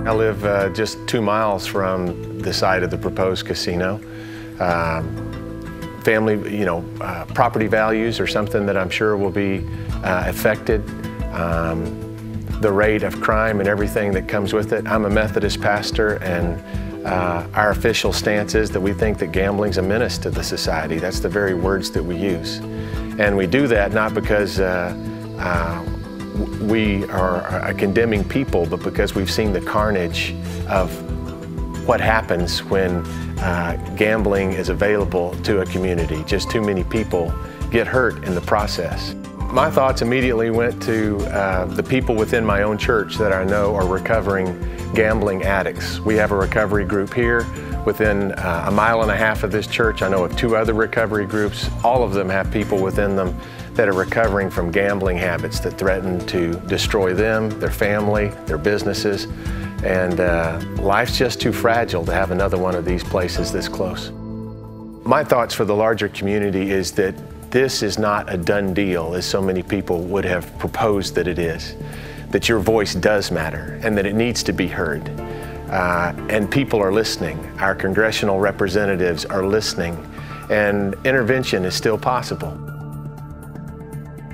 I live just 2 miles from the site of the proposed casino. Family, property values are something that I'm sure will be affected. The rate of crime and everything that comes with it. I'm a Methodist pastor, and our official stance is that we think that gambling's a menace to the society. That's the very words that we use. And we do that not because we are a condemning people, but because we've seen the carnage of what happens when gambling is available to a community. Just too many people get hurt in the process. My thoughts immediately went to the people within my own church that I know are recovering gambling addicts. We have a recovery group here. Within a mile and a half of this church, I know of 2 other recovery groups. All of them have people within them that are recovering from gambling habits that threaten to destroy them, their family, their businesses. And life's just too fragile to have another one of these places this close. My thoughts for the larger community is that this is not a done deal, as so many people would have proposed that it is. That your voice does matter and that it needs to be heard. And people are listening. Our congressional representatives are listening, and intervention is still possible.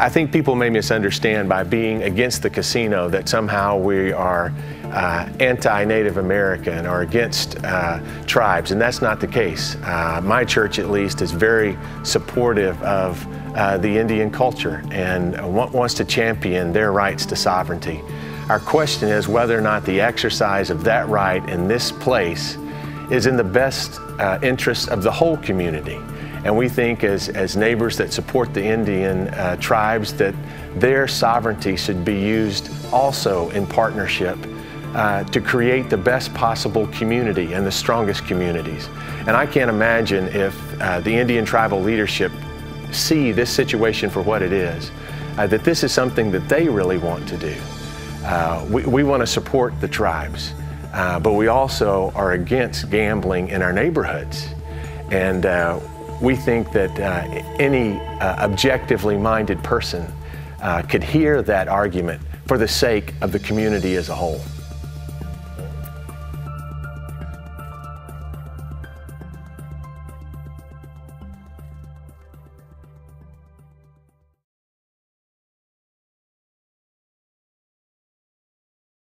I think people may misunderstand by being against the casino that somehow we are anti-Native American or against tribes, and that's not the case. My church, at least, is very supportive of the Indian culture and wants to champion their rights to sovereignty. Our question is whether or not the exercise of that right in this place is in the best interest of the whole community. And we think as neighbors that support the Indian tribes that their sovereignty should be used also in partnership to create the best possible community and the strongest communities. And I can't imagine if the Indian tribal leadership see this situation for what it is, that this is something that they really want to do. We want to support the tribes, but we also are against gambling in our neighborhoods. And we think that any objectively minded person could hear that argument for the sake of the community as a whole.